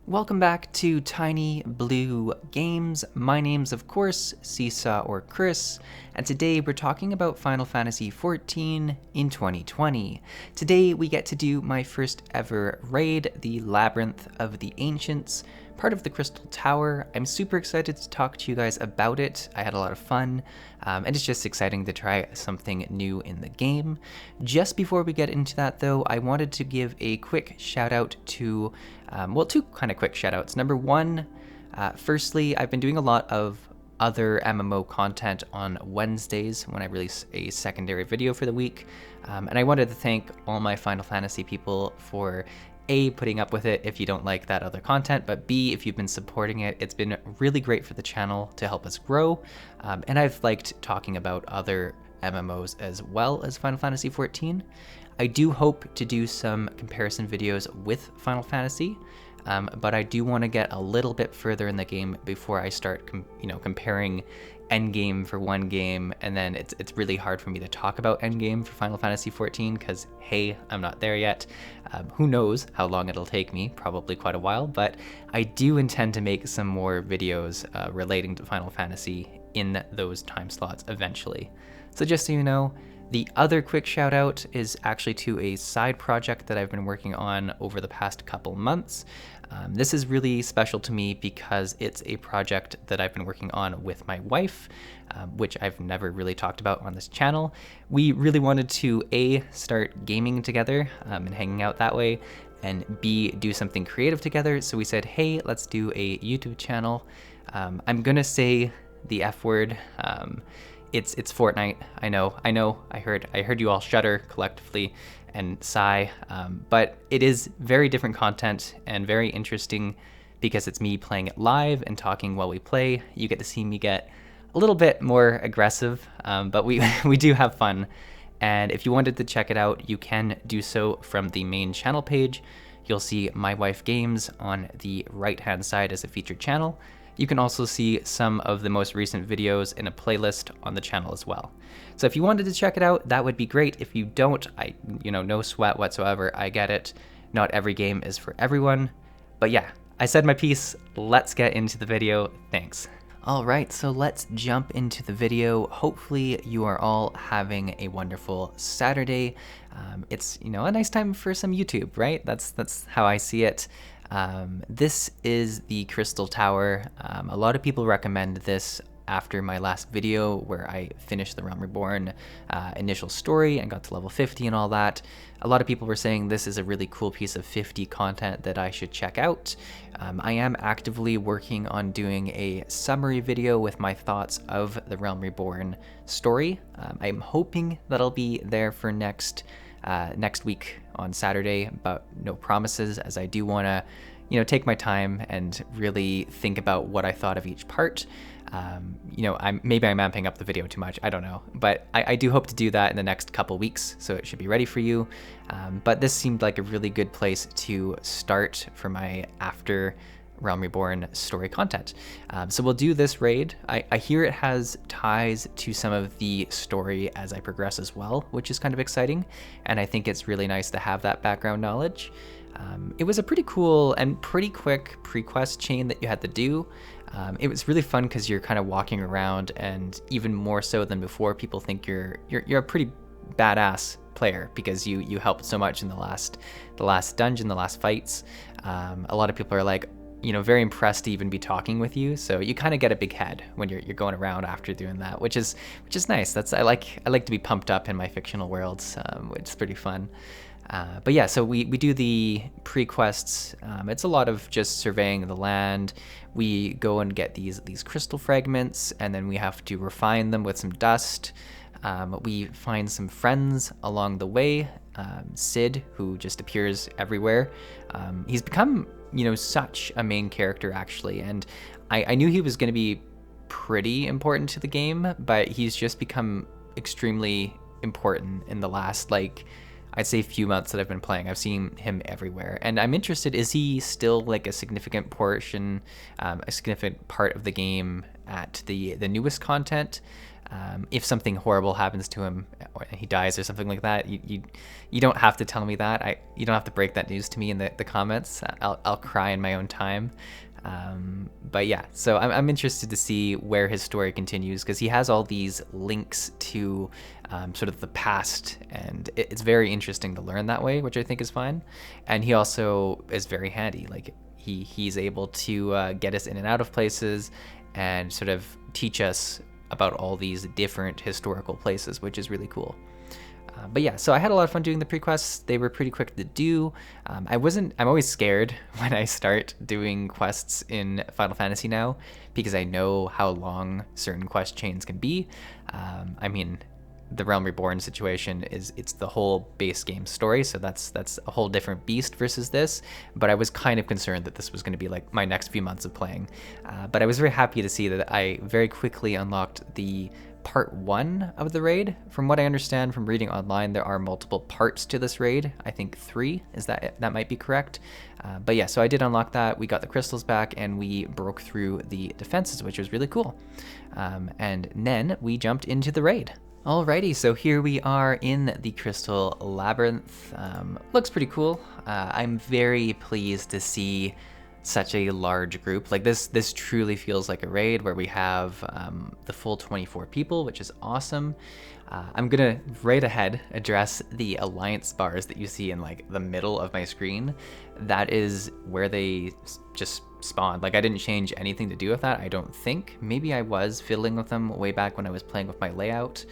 Welcome back to Tiny Blue Games. My name's, of course, Csaw or Chris, and today we're talking about Final Fantasy XIV in 2020. Today we get to do my first ever raid, the Labyrinth of the Ancients, part of the Crystal Tower. I'm super excited to talk to you guys about it. I had a lot of fun, and it's just exciting to try something new in the game. Just before we get into that though, I wanted to give a quick shout out to two kind of quick shout outs. Number one, firstly, I've been doing a lot of other MMO content on Wednesdays when I release a secondary video for the week. And I wanted to thank all my Final Fantasy people for A, putting up with it if you don't like that other content, but B, if you've been supporting it. It's been really great for the channel to help us grow. And I've liked talking about other MMOs as well as Final Fantasy XIV. I do hope to do some comparison videos with Final Fantasy, but I do want to get a little bit further in the game before I start comparing endgame for one game, and then it's really hard for me to talk about endgame for Final Fantasy XIV because, hey, I'm not there yet. Who knows how long it'll take me, probably quite a while, but I do intend to make some more videos relating to Final Fantasy in those time slots eventually. So just so you know, the other quick shout out is actually to a side project that I've been working on over the past couple months. This is really special to me because it's a project that I've been working on with my wife, which I've never really talked about on this channel. We really wanted to A, start gaming together and hanging out that way, and B, do something creative together. So we said, hey, let's do a YouTube channel. I'm gonna say the F word. It's Fortnite. I know. I heard you all shudder collectively and sigh. But it is very different content and very interesting because it's me playing it live and talking while we play. You get to see me get a little bit more aggressive, but we do have fun. And if you wanted to check it out, you can do so from the main channel page. You'll see My Wife Games on the right-hand side as a featured channel. You can also see some of the most recent videos in a playlist on the channel as well. So if you wanted to check it out, that would be great. If you don't, no sweat whatsoever. I get it. Not every game is for everyone. But yeah, I said my piece. Let's get into the video. Thanks. All right, so let's jump into the video. Hopefully you are all having a wonderful Saturday. It's, a nice time for some YouTube, right? That's how I see it. This is the Crystal Tower. A lot of people recommend this after my last video where I finished the Realm Reborn initial story and got to level 50 and all that. A lot of people were saying this is a really cool piece of 50 content that I should check out. I am actively working on doing a summary video with my thoughts of the Realm Reborn story. I'm hoping that'll be there for next week on Saturday, but no promises, as I do want to, take my time and really think about what I thought of each part. Maybe I'm amping up the video too much, I don't know, but I do hope to do that in the next couple weeks, so it should be ready for you. But this seemed like a really good place to start for my after Realm Reborn story content. So we'll do this raid. I hear it has ties to some of the story as I progress as well, which is kind of exciting, and I think it's really nice to have that background knowledge. It was a pretty cool and pretty quick prequest chain that you had to do. It was really fun because you're kind of walking around, and even more so than before, people think you're a pretty badass player because you helped so much in the last dungeon, the last fights. A lot of people are like, very impressed to even be talking with you. So you kind of get a big head when you're going around after doing that, which is nice. I like to be pumped up in my fictional worlds, which is pretty fun. But yeah, so we do the pre-quests. It's a lot of just surveying the land. We go and get these crystal fragments, and then we have to refine them with some dust. We find some friends along the way. Sid, who just appears everywhere. He's become, such a main character actually, and I knew he was going to be pretty important to the game, but he's just become extremely important in the last, I'd say few months that I've been playing. I've seen him everywhere, and I'm interested, is he still a significant portion, a significant part of the game at the newest content? If something horrible happens to him or he dies or something like that, you don't have to tell me that. You don't have to break that news to me in the comments. I'll cry in my own time. But yeah, so I'm interested to see where his story continues, because he has all these links to sort of the past, and it's very interesting to learn that way, which I think is fine. And he also is very handy. Like he's able to get us in and out of places and sort of teach us about all these different historical places, which is really cool. But yeah, so I had a lot of fun doing the prequests. They were pretty quick to do. I'm always scared when I start doing quests in Final Fantasy now, because I know how long certain quest chains can be. I mean, the Realm Reborn situation it's the whole base game story, so that's a whole different beast versus this. But I was kind of concerned that this was going to be like my next few months of playing. But I was very happy to see that I very quickly unlocked the part 1 of the raid. From what I understand from reading online, there are multiple parts to this raid. I think 3 is that might be correct. But yeah, so I did unlock that. We got the crystals back and we broke through the defenses, which was really cool. And then we jumped into the raid. Alrighty, so here we are in the Crystal Labyrinth. Looks pretty cool. I'm very pleased to see such a large group. Like this truly feels like a raid where we have the full 24 people, which is awesome. I'm gonna right ahead address the alliance bars that you see in like the middle of my screen. That is where they just spawned. Like I didn't change anything to do with that, I don't think. Maybe I was fiddling with them way back when I was playing with my layout.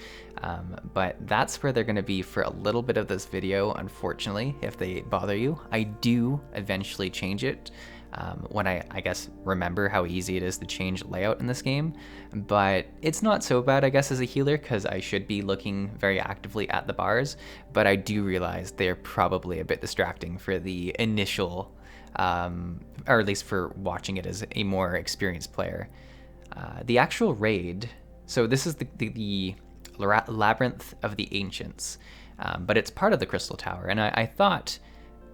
But that's where they're gonna be for a little bit of this video, unfortunately, if they bother you. I do eventually change it when I guess remember how easy it is to change layout in this game, but it's not so bad, I guess, as a healer, because I should be looking very actively at the bars, but I do realize they're probably a bit distracting for the initial, or at least for watching it as a more experienced player. The actual raid, so this is the Labyrinth of the Ancients, but it's part of the Crystal Tower, and I thought,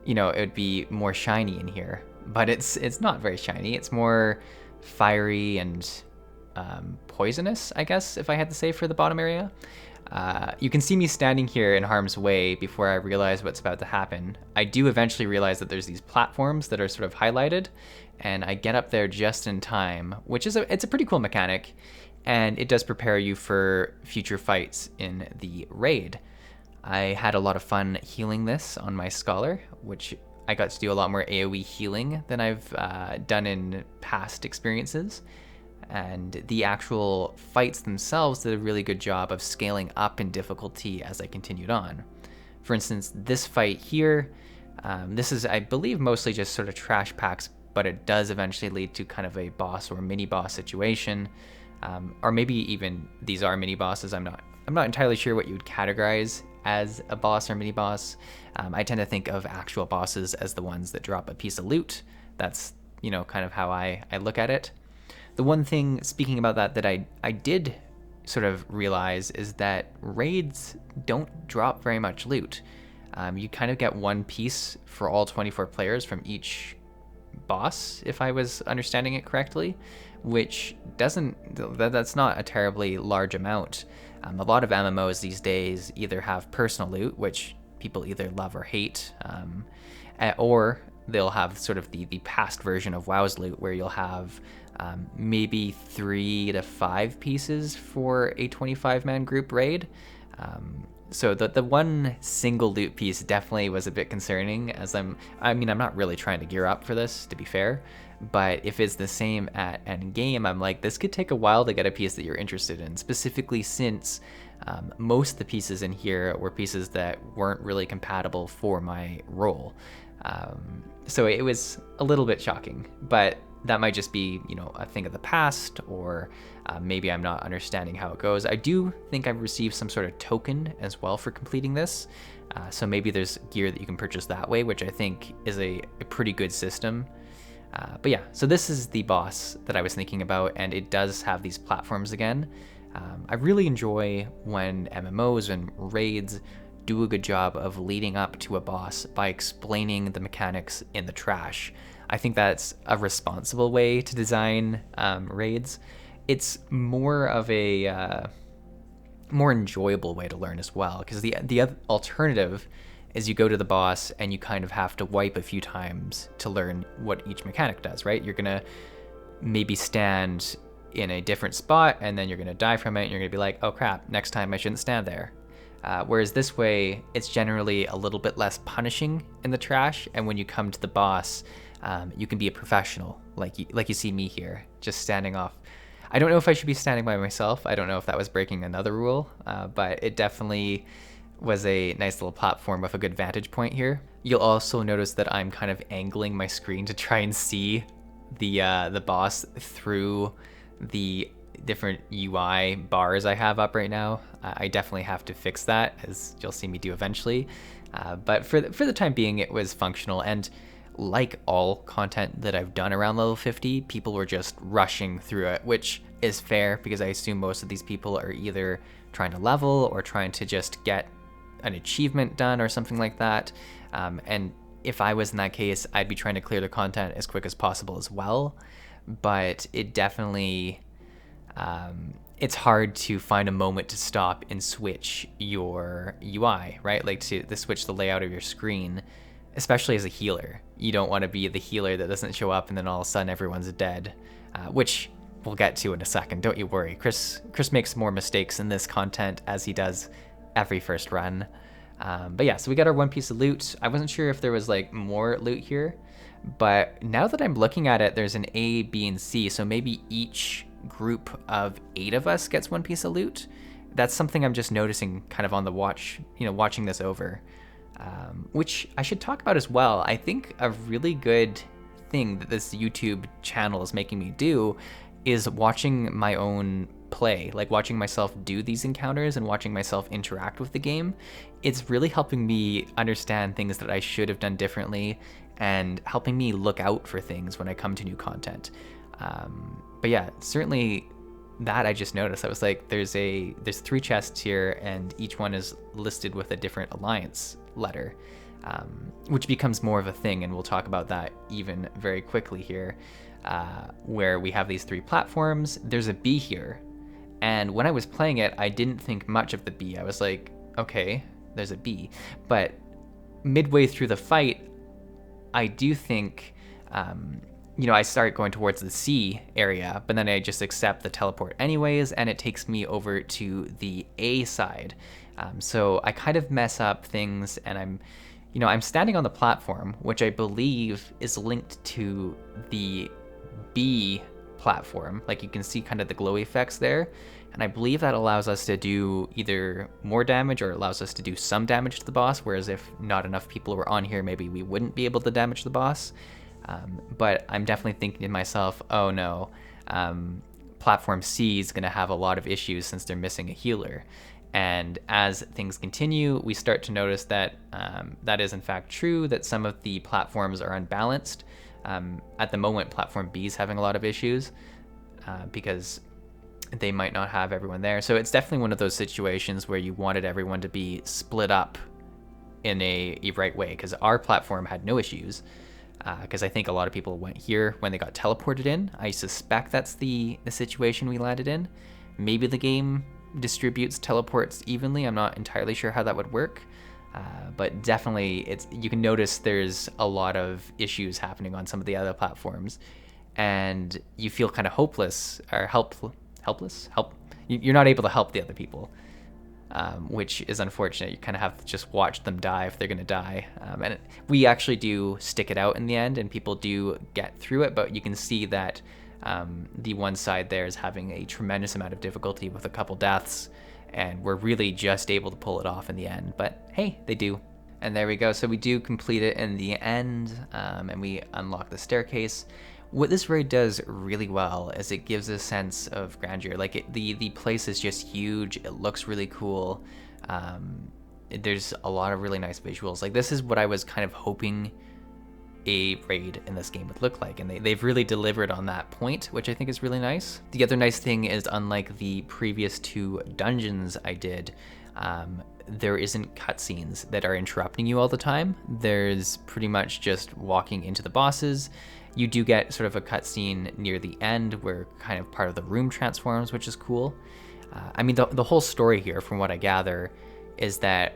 you know, it would be more shiny in here, but it's not very shiny. It's more fiery and poisonous, I guess, if I had to say, for the bottom area. You can see me standing here in harm's way before I realize what's about to happen. I do eventually realize that there's these platforms that are sort of highlighted, and I get up there just in time, which is it's a pretty cool mechanic, and it does prepare you for future fights in the raid. I had a lot of fun healing this on my Scholar, which I got to do a lot more AoE healing than I've done in past experiences. And the actual fights themselves did a really good job of scaling up in difficulty as I continued on. For instance, this fight here, this is, I believe, mostly just sort of trash packs, but it does eventually lead to kind of a boss or mini boss situation. Or maybe even these are mini bosses. I'm not entirely sure what you would categorize as a boss or mini boss. I tend to think of actual bosses as the ones that drop a piece of loot. That's, you know, kind of how I look at it. The one thing, speaking about that I did sort of realize is that raids don't drop very much loot. You kind of get one piece for all 24 players from each boss, if I was understanding it correctly, which that's not a terribly large amount. A lot of MMOs these days either have personal loot, which people either love or hate, or they'll have sort of the past version of WoW's loot, where you'll have maybe 3 to 5 pieces for a 25-man group raid. So the one single loot piece definitely was a bit concerning, as I'm not really trying to gear up for this, to be fair, but if it's the same at end game, I'm like, this could take a while to get a piece that you're interested in, specifically since most of the pieces in here were pieces that weren't really compatible for my role. So it was a little bit shocking, but that might just be, you know, a thing of the past, or maybe I'm not understanding how it goes. I do think I've received some sort of token as well for completing this, so maybe there's gear that you can purchase that way, which I think is a pretty good system. But yeah, so this is the boss that I was thinking about, and it does have these platforms again. I really enjoy when MMOs and raids do a good job of leading up to a boss by explaining the mechanics in the trash. I think that's a responsible way to design raids. It's more of a more enjoyable way to learn as well. Because the other alternative is you go to the boss and you kind of have to wipe a few times to learn what each mechanic does, right? You're gonna maybe stand in a different spot and then you're gonna die from it and you're gonna be like, oh crap, next time I shouldn't stand there. Whereas this way, it's generally a little bit less punishing in the trash, and when you come to the boss, you can be a professional, like you see me here, just standing off. I don't know if I should be standing by myself. I don't know if that was breaking another rule, but it definitely was a nice little platform with a good vantage point here. You'll also notice that I'm kind of angling my screen to try and see the boss through the different UI bars I have up right now. I definitely have to fix that, as you'll see me do eventually. But for the time being, it was functional, and like all content that I've done around level 50, people were just rushing through it, which is fair because I assume most of these people are either trying to level or trying to just get an achievement done or something like that. And if I was in that case, I'd be trying to clear the content as quick as possible as well. But it definitely, it's hard to find a moment to stop and switch your UI, right? Like to switch the layout of your screen, especially as a healer. You don't want to be the healer that doesn't show up and then all of a sudden everyone's dead, which we'll get to in a second. Don't you worry. Chris makes more mistakes in this content as he does every first run. But yeah, so we got our one piece of loot. I wasn't sure if there was like more loot here, but now that I'm looking at it, there's an A, B, and C. So maybe each group of 8 of us gets one piece of loot. That's something I'm just noticing kind of on the watch, watching this over, which I should talk about as well. I think a really good thing that this YouTube channel is making me do is watching my own play, like watching myself do these encounters and watching myself interact with the game. It's really helping me understand things that I should have done differently and helping me look out for things when I come to new content. But yeah, certainly that I just noticed. I was like, there's 3 chests here and each one is listed with a different alliance letter, which becomes more of a thing, and we'll talk about that even very quickly here, where we have these 3 platforms. There's a B here, and when I was playing it, I didn't think much of the B. I was like, okay, there's a B. But midway through the fight, I do think, I start going towards the C area, but then I just accept the teleport anyways, and it takes me over to the A side. So I kind of mess up things, and I'm standing on the platform, which I believe is linked to the B platform. Like you can see kind of the glow effects there, and I believe that allows us to do either more damage or allows us to do some damage to the boss, whereas if not enough people were on here, maybe we wouldn't be able to damage the boss. But I'm definitely thinking to myself, oh no, platform C is going to have a lot of issues since they're missing a healer. And as things continue, we start to notice that that is in fact true, that some of the platforms are unbalanced. At the moment, platform B is having a lot of issues because they might not have everyone there. So it's definitely one of those situations where you wanted everyone to be split up in a right way, because our platform had no issues. Because I think a lot of people went here when they got teleported in. I suspect that's the situation we landed in. Maybe the game distributes teleports evenly. I'm not entirely sure how that would work. But definitely, you can notice there's a lot of issues happening on some of the other platforms. And you feel kind of hopeless, or helpless? You're not able to help the other people. Which is unfortunate. You kind of have to just watch them die if they're going to die. And we actually do stick it out in the end, and people do get through it, but you can see that the one side there is having a tremendous amount of difficulty with a couple deaths, and we're really just able to pull it off in the end. But hey, they do. And there we go. So we do complete it in the end, and we unlock the staircase. What this raid does really well is it gives a sense of grandeur. Like the place is just huge. It looks really cool. There's a lot of really nice visuals. Like this is what I was kind of hoping a raid in this game would look like, and they've really delivered on that point, which I think is really nice. The other nice thing is, unlike the previous 2 dungeons I did, there isn't cutscenes that are interrupting you all the time. There's pretty much just walking into the bosses. You do get sort of a cutscene near the end where kind of part of the room transforms, which is cool. I mean, the whole story here, from what I gather, is that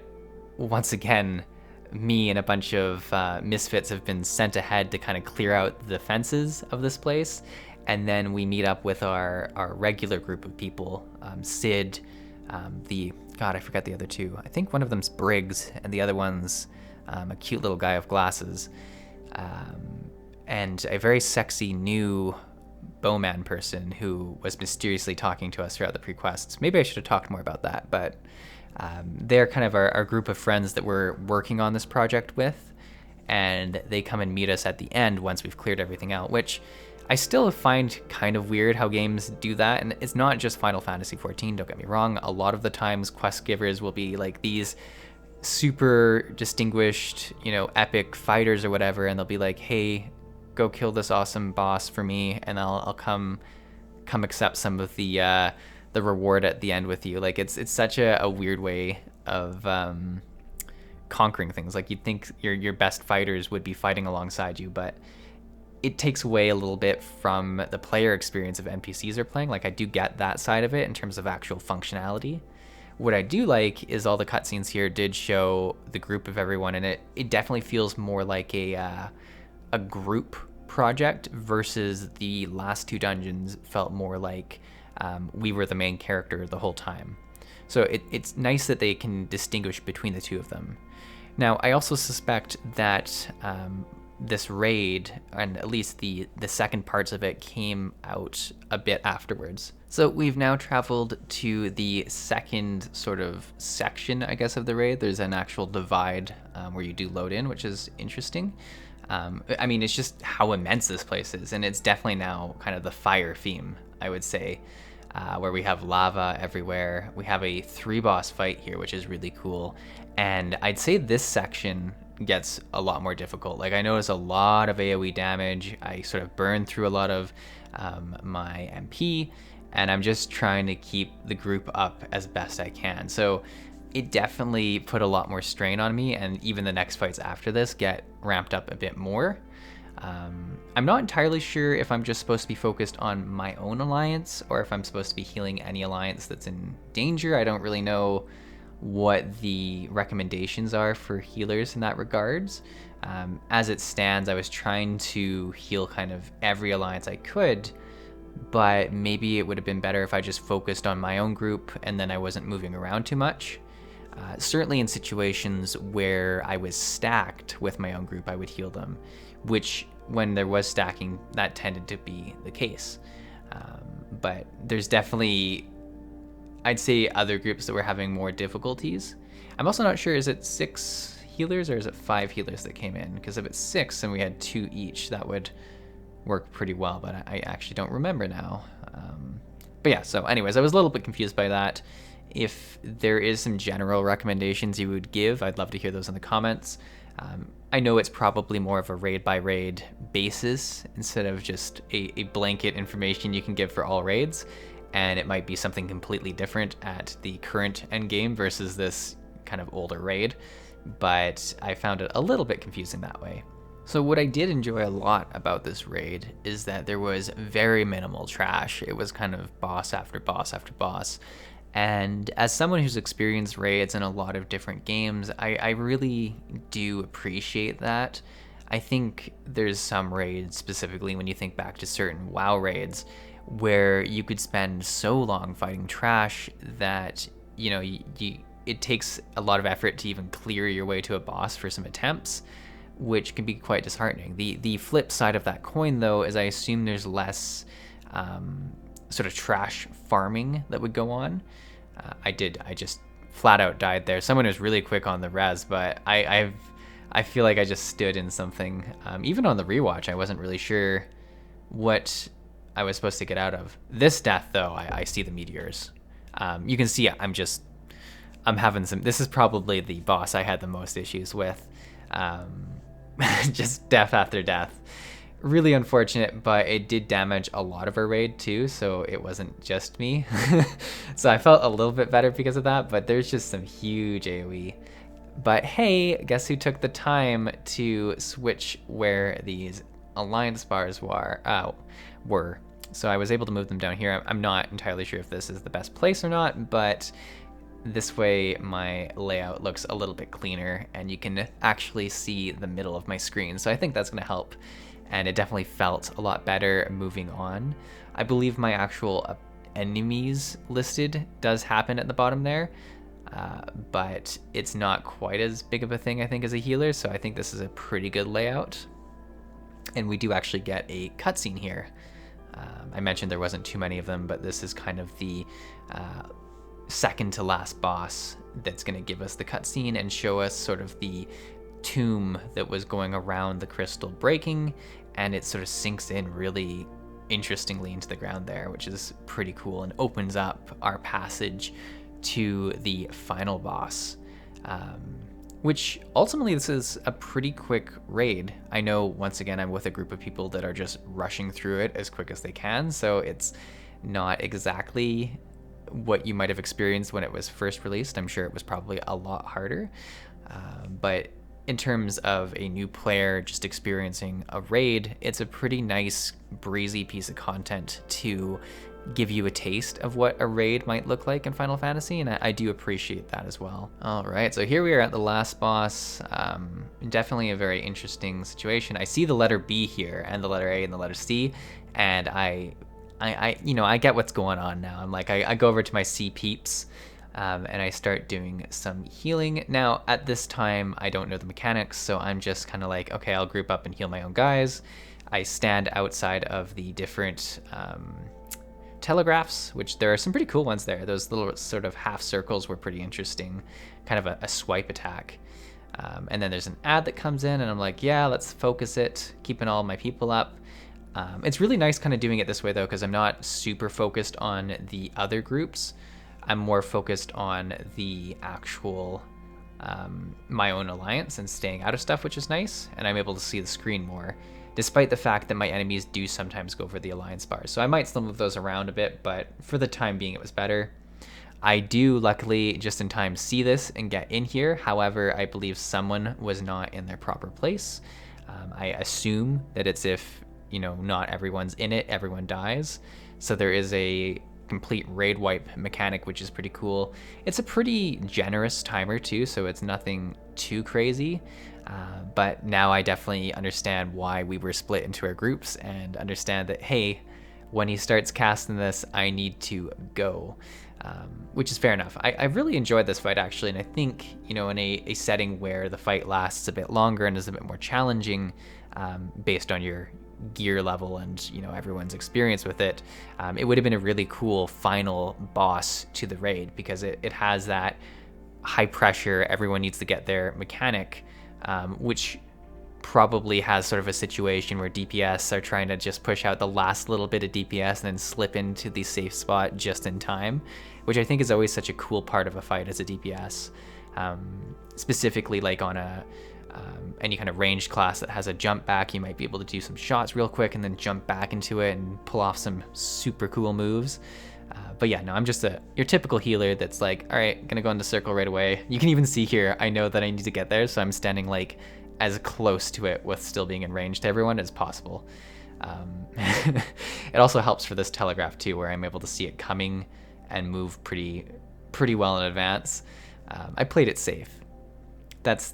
once again, me and a bunch of misfits have been sent ahead to kind of clear out the fences of this place, and then we meet up with our regular group of people. Sid, I forgot the other two. I think one of them's Briggs, and the other one's a cute little guy with glasses, and a very sexy new bowman person who was mysteriously talking to us throughout the prequests. Maybe I should have talked more about that, but they're kind of our group of friends that we're working on this project with, and they come and meet us at the end once we've cleared everything out, which I still find kind of weird how games do that. And it's not just Final Fantasy XIV, don't get me wrong. A lot of the times quest givers will be like these super distinguished, epic fighters or whatever, and they'll be like, hey, go kill this awesome boss for me, and I'll come accept some of the reward at the end with you. Like, it's such a weird way of conquering things. Like, you'd think your best fighters would be fighting alongside you, but it takes away a little bit from the player experience of NPCs are playing. Like, I do get that side of it in terms of actual functionality. What I do like is all the cutscenes here did show the group of everyone, and it definitely feels more like a group project versus the last two dungeons felt more like we were the main character the whole time. So it's nice that they can distinguish between the two of them. Now, I also suspect that this raid, and at least the second parts of it, came out a bit afterwards. So we've now traveled to the second sort of section, I guess, of the raid. There's an actual divide where you do load in, which is interesting. I mean, it's just how immense this place is, and it's definitely now kind of the fire theme, I would say, where we have lava everywhere. We have a 3-boss fight here, which is really cool, and I'd say this section gets a lot more difficult. Like, I notice a lot of AoE damage. I sort of burn through a lot of my MP, and I'm just trying to keep the group up as best I can. So it definitely put a lot more strain on me, and even the next fights after this get ramped up a bit more. I'm not entirely sure if I'm just supposed to be focused on my own alliance or if I'm supposed to be healing any alliance that's in danger. I don't really know what the recommendations are for healers in that regards. As it stands, I was trying to heal kind of every alliance I could, but maybe it would have been better if I just focused on my own group and then I wasn't moving around too much. Certainly in situations where I was stacked with my own group, I would heal them, which when there was stacking, that tended to be the case. But there's definitely, I'd say, other groups that were having more difficulties. I'm also not sure, is it 6 healers or is it 5 healers that came in? Because if it's 6 and we had 2 each, that would work pretty well, but I actually don't remember now. But yeah, so anyways, I was a little bit confused by that. If there is some general recommendations you would give, I'd love to hear those in the comments. I know it's probably more of a raid-by-raid basis instead of just a blanket information you can give for all raids, and it might be something completely different at the current endgame versus this kind of older raid, but I found it a little bit confusing that way. So what I did enjoy a lot about this raid is that there was very minimal trash. It was kind of boss after boss after boss. And as someone who's experienced raids in a lot of different games, I really do appreciate that. I think there's some raids, specifically when you think back to certain WoW raids, where you could spend so long fighting trash that, it takes a lot of effort to even clear your way to a boss for some attempts, which can be quite disheartening. The flip side of that coin, though, is I assume there's less sort of trash farming that would go on. I just flat out died there. Someone was really quick on the res, but I feel like I just stood in something. Even on the rewatch, I wasn't really sure what I was supposed to get out of. This death, though, I see the meteors. You can see I'm having some. This is probably the boss I had the most issues with. Just death after death. Really unfortunate, but it did damage a lot of our raid too, so it wasn't just me. So I felt a little bit better because of that, but there's just some huge AoE. But hey, guess who took the time to switch where these alliance bars were? So I was able to move them down here. I'm not entirely sure if this is the best place or not, but this way my layout looks a little bit cleaner and you can actually see the middle of my screen. So I think that's going to help, and it definitely felt a lot better moving on. I believe my actual enemies listed does happen at the bottom there, but it's not quite as big of a thing, I think, as a healer. So I think this is a pretty good layout. And we do actually get a cutscene here. I mentioned there wasn't too many of them, but this is kind of the second to last boss that's going to give us the cutscene and show us sort of the tomb that was going around the crystal breaking, and it sort of sinks in really interestingly into the ground there, which is pretty cool and opens up our passage to the final boss, which ultimately this is a pretty quick raid. I know, once again, I'm with a group of people that are just rushing through it as quick as they can, so it's not exactly what you might have experienced when it was first released. I'm sure it was probably a lot harder, but in terms of a new player just experiencing a raid, it's a pretty nice, breezy piece of content to give you a taste of what a raid might look like in Final Fantasy, and I do appreciate that as well. All right, so here we are at the last boss. Definitely a very interesting situation. I see the letter B here, and the letter A and the letter C, and I get what's going on now. I'm like, I go over to my C peeps, and I start doing some healing. Now, at this time, I don't know the mechanics, so I'm just kind of like, okay, I'll group up and heal my own guys. I stand outside of the different telegraphs, which there are some pretty cool ones there. Those little sort of half circles were pretty interesting, kind of a swipe attack. And then there's an ad that comes in, and I'm like, yeah, let's focus it, keeping all my people up. It's really nice kind of doing it this way, though, because I'm not super focused on the other groups. I'm more focused on the actual my own alliance and staying out of stuff, which is nice, and I'm able to see the screen more, despite the fact that my enemies do sometimes go for the alliance bars. So I might still move those around a bit, but for the time being, it was better. I do, luckily, just in time see this and get in here. However, I believe someone was not in their proper place. I assume that it's if, not everyone's in it, everyone dies. So there is a complete raid wipe mechanic, which is pretty cool. It's a pretty generous timer too, so it's nothing too crazy. But now I definitely understand why we were split into our groups, and understand that, hey, when he starts casting this, I need to go, which is fair enough. I really enjoyed this fight, actually, and I think, in a setting where the fight lasts a bit longer and is a bit more challenging, based on your gear level and everyone's experience with it, it would have been a really cool final boss to the raid, because it has that high pressure, everyone needs to get their mechanic, which probably has sort of a situation where DPS are trying to just push out the last little bit of DPS and then slip into the safe spot just in time, which I think is always such a cool part of a fight as a DPS, specifically like on any kind of ranged class that has a jump back. You might be able to do some shots real quick and then jump back into it and pull off some super cool moves. But yeah, no, I'm just your typical healer that's like, all right, gonna go into circle right away. You can even see here, I know that I need to get there, so I'm standing like as close to it with still being in range to everyone as possible. It also helps for this telegraph too, where I'm able to see it coming and move pretty well in advance. I played it safe. That's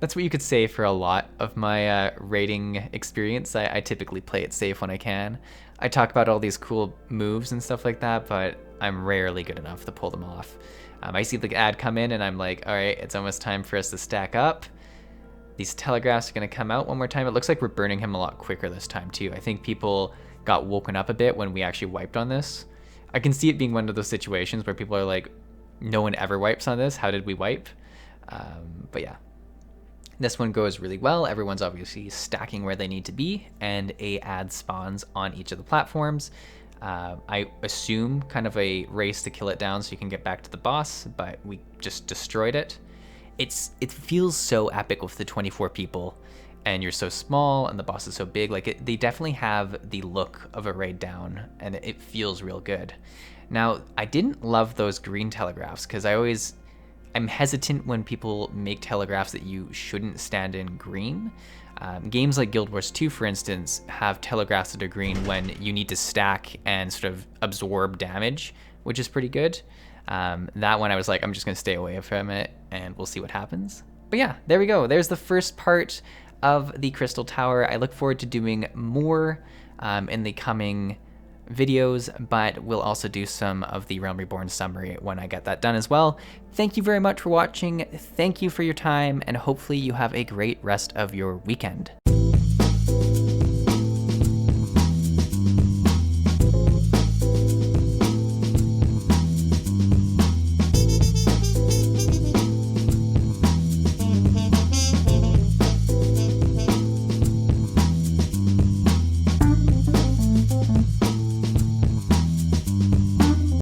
what you could say for a lot of my raiding experience. I typically play it safe when I can. I talk about all these cool moves and stuff like that, but I'm rarely good enough to pull them off. I see the ad come in and I'm like, all right, it's almost time for us to stack up. These telegraphs are going to come out one more time. It looks like we're burning him a lot quicker this time too. I think people got woken up a bit when we actually wiped on this. I can see it being one of those situations where people are like, no one ever wipes on this. How did we wipe? But yeah. This one goes really well. Everyone's obviously stacking where they need to be, and a ad spawns on each of the platforms. I assume kind of a race to kill it down so you can get back to the boss, but we just destroyed it. It feels so epic with the 24 people, and you're so small, and the boss is so big. Like they definitely have the look of a raid down, and it feels real good. Now, I didn't love those green telegraphs, because I'm hesitant when people make telegraphs that you shouldn't stand in green. Games like Guild Wars 2, for instance, have telegraphs to green when you need to stack and sort of absorb damage, which is pretty good. That one I was like, I'm just going to stay away from it and we'll see what happens. But yeah, there we go. There's the first part of the Crystal Tower. I look forward to doing more in the coming videos, but we'll also do some of the Realm Reborn summary when I get that done as well. Thank you very much for watching. Thank you for your time, and hopefully you have a great rest of your weekend.